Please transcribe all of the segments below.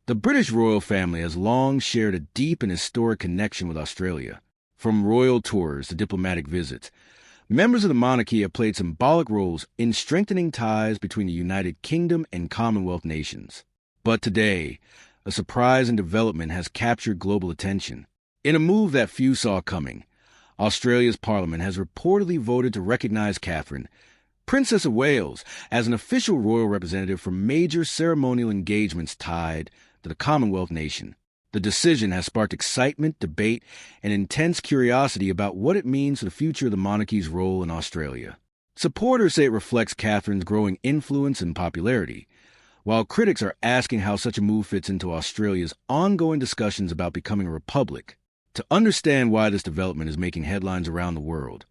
The British royal family has long shared a deep and historic connection with Australia. From royal tours to diplomatic visits, members of the monarchy have played symbolic roles in strengthening ties between the United Kingdom and Commonwealth nations. But today, a surprising development has captured global attention. In a move that few saw coming, Australia's Parliament has reportedly voted to recognize Catherine, Princess of Wales, as an official royal representative for major ceremonial engagements tied to the Commonwealth nation. The decision has sparked excitement, debate, and intense curiosity about what it means for the future of the monarchy's role in Australia. Supporters say it reflects Catherine's growing influence and popularity, while critics are asking how such a move fits into Australia's ongoing discussions about becoming a republic. To understand why this development is making headlines around the world,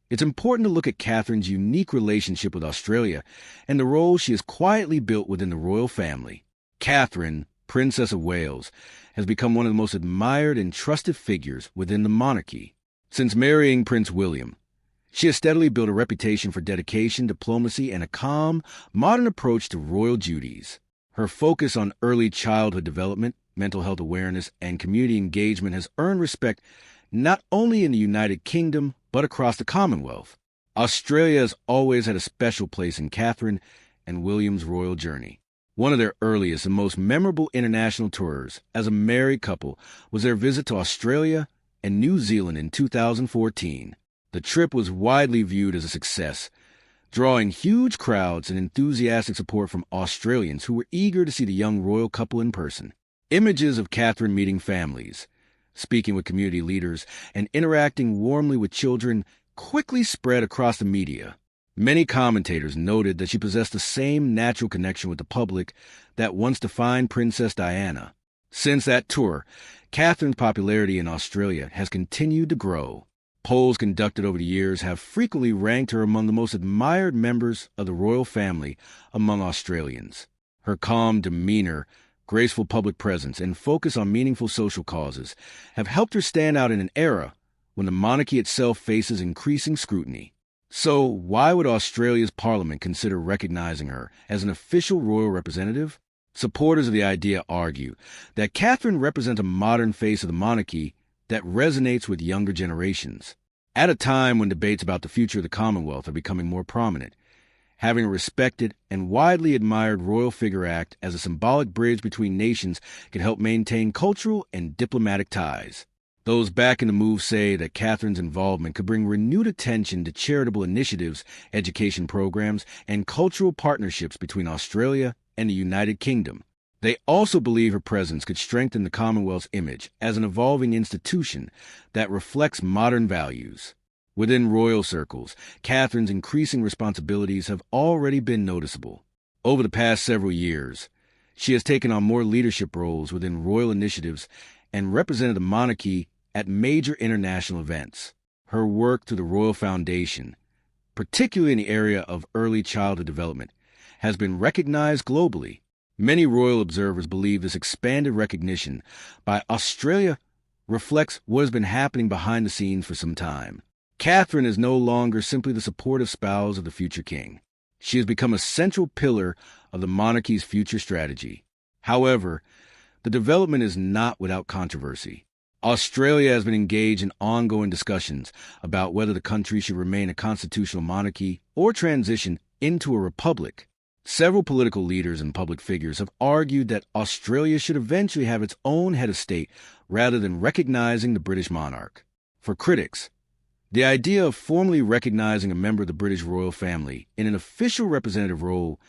it's important to look at Catherine's unique relationship with Australia and the role she has quietly built within the royal family. Catherine, Princess of Wales, has become one of the most admired and trusted figures within the monarchy. Since marrying Prince William, she has steadily built a reputation for dedication, diplomacy, and a calm, modern approach to royal duties. Her focus on early childhood development, mental health awareness, and community engagement has earned respect not only in the United Kingdom, but across the Commonwealth. Australia has always had a special place in Catherine and William's royal journey. One of their earliest and most memorable international tours as a married couple was their visit to Australia and New Zealand in 2014. The trip was widely viewed as a success, drawing huge crowds and enthusiastic support from Australians who were eager to see the young royal couple in person. Images of Catherine meeting families, speaking with community leaders, and interacting warmly with children quickly spread across the media. Many commentators noted that she possessed the same natural connection with the public that once defined Princess Diana. Since that tour, Catherine's popularity in Australia has continued to grow. Polls conducted over the years have frequently ranked her among the most admired members of the royal family among Australians. Her calm demeanor, graceful public presence, and focus on meaningful social causes have helped her stand out in an era when the monarchy itself faces increasing scrutiny. So, why would Australia's Parliament consider recognizing her as an official royal representative? Supporters of the idea argue that Catherine represents a modern face of the monarchy that resonates with younger generations. At a time when debates about the future of the Commonwealth are becoming more prominent, having a respected and widely admired royal figure act as a symbolic bridge between nations can help maintain cultural and diplomatic ties. Those backing the move say that Catherine's involvement could bring renewed attention to charitable initiatives, education programs, and cultural partnerships between Australia and the United Kingdom. They also believe her presence could strengthen the Commonwealth's image as an evolving institution that reflects modern values. Within royal circles, Catherine's increasing responsibilities have already been noticeable. Over the past several years, she has taken on more leadership roles within royal initiatives and represented the monarchy at major international events. Her work through the Royal Foundation, particularly in the area of early childhood development, has been recognized globally. Many royal observers believe this expanded recognition by Australia reflects what has been happening behind the scenes for some time. Catherine is no longer simply the supportive spouse of the future king. She has become a central pillar of the monarchy's future strategy. However, the development is not without controversy. Australia has been engaged in ongoing discussions about whether the country should remain a constitutional monarchy or transition into a republic. Several political leaders and public figures have argued that Australia should eventually have its own head of state rather than recognizing the British monarch. For critics, the idea of formally recognizing a member of the British royal family in an official representative role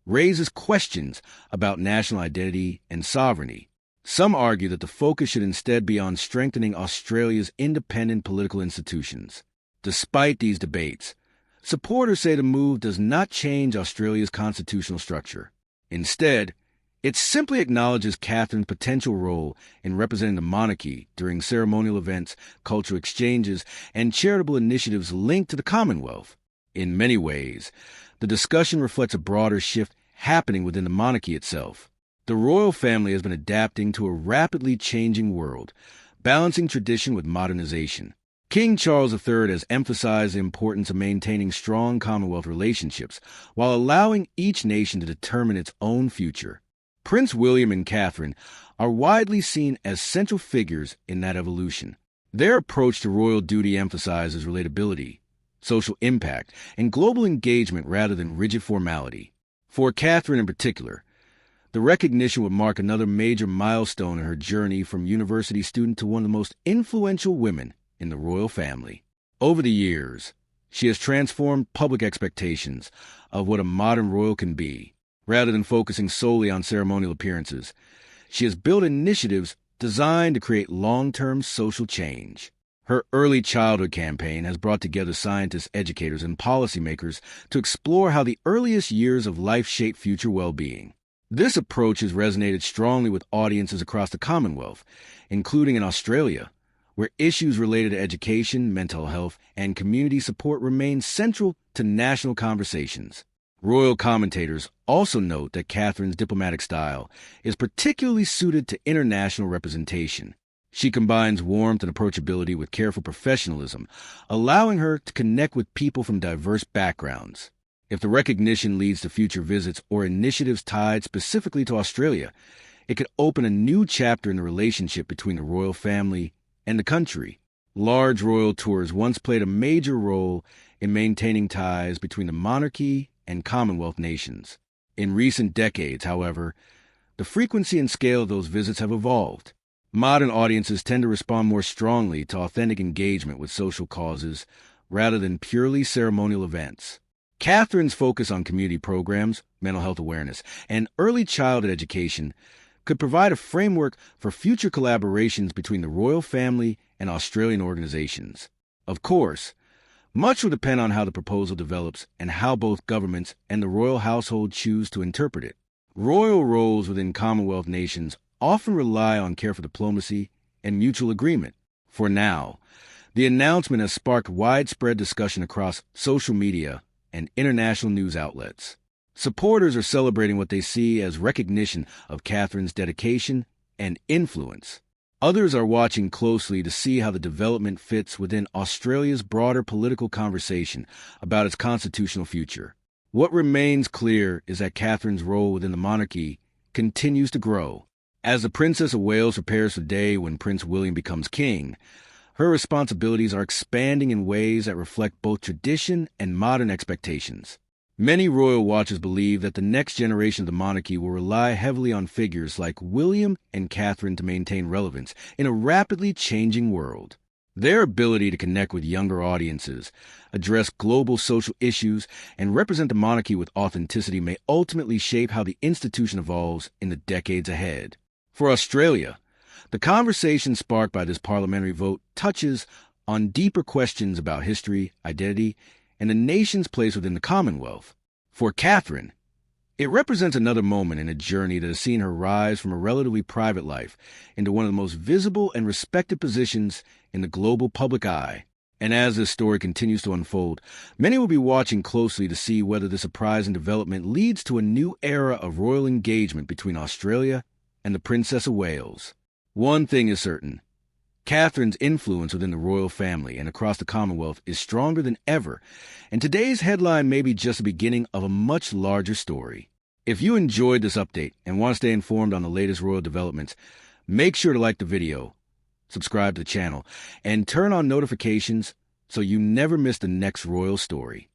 raises questions about national identity and sovereignty. Some argue that the focus should instead be on strengthening Australia's independent political institutions. Despite these debates, supporters say the move does not change Australia's constitutional structure. Instead, it simply acknowledges Catherine's potential role in representing the monarchy during ceremonial events, cultural exchanges, and charitable initiatives linked to the Commonwealth. In many ways, the discussion reflects a broader shift happening within the monarchy itself. The royal family has been adapting to a rapidly changing world, balancing tradition with modernization. King Charles III has emphasized the importance of maintaining strong Commonwealth relationships while allowing each nation to determine its own future. Prince William and Catherine are widely seen as central figures in that evolution. Their approach to royal duty emphasizes relatability, social impact, and global engagement rather than rigid formality. For Catherine in particular, the recognition would mark another major milestone in her journey from university student to one of the most influential women in the royal family. Over the years, she has transformed public expectations of what a modern royal can be. Rather than focusing solely on ceremonial appearances, she has built initiatives designed to create long-term social change. Her early childhood campaign has brought together scientists, educators, and policymakers to explore how the earliest years of life shape future well-being. This approach has resonated strongly with audiences across the Commonwealth, including in Australia, where issues related to education, mental health, and community support remain central to national conversations. Royal commentators also note that Catherine's diplomatic style is particularly suited to international representation. She combines warmth and approachability with careful professionalism, allowing her to connect with people from diverse backgrounds. If the recognition leads to future visits or initiatives tied specifically to Australia, it could open a new chapter in the relationship between the royal family and the country. Large royal tours once played a major role in maintaining ties between the monarchy and Commonwealth nations. In recent decades, however, the frequency and scale of those visits have evolved. Modern audiences tend to respond more strongly to authentic engagement with social causes rather than purely ceremonial events. Catherine's focus on community programs, mental health awareness, and early childhood education could provide a framework for future collaborations between the royal family and Australian organizations. Of course, much will depend on how the proposal develops and how both governments and the royal household choose to interpret it. Royal roles within Commonwealth nations often rely on careful diplomacy and mutual agreement. For now, the announcement has sparked widespread discussion across social media and international news outlets. Supporters are celebrating what they see as recognition of Catherine's dedication and influence. Others are watching closely to see how the development fits within Australia's broader political conversation about its constitutional future. What remains clear is that Catherine's role within the monarchy continues to grow. As the Princess of Wales prepares for the day when Prince William becomes king, her responsibilities are expanding in ways that reflect both tradition and modern expectations. Many royal watchers believe that the next generation of the monarchy will rely heavily on figures like William and Catherine to maintain relevance in a rapidly changing world. Their ability to connect with younger audiences, address global social issues, and represent the monarchy with authenticity may ultimately shape how the institution evolves in the decades ahead. For Australia, the conversation sparked by this parliamentary vote touches on deeper questions about history, identity, and the nation's place within the Commonwealth. For Catherine, it represents another moment in a journey that has seen her rise from a relatively private life into one of the most visible and respected positions in the global public eye. And as this story continues to unfold, many will be watching closely to see whether this surprising development leads to a new era of royal engagement between Australia and the Princess of Wales. One thing is certain: Catherine's influence within the royal family and across the Commonwealth is stronger than ever, and today's headline may be just the beginning of a much larger story. If you enjoyed this update and want to stay informed on the latest royal developments, make sure to like the video, subscribe to the channel, and turn on notifications so you never miss the next royal story.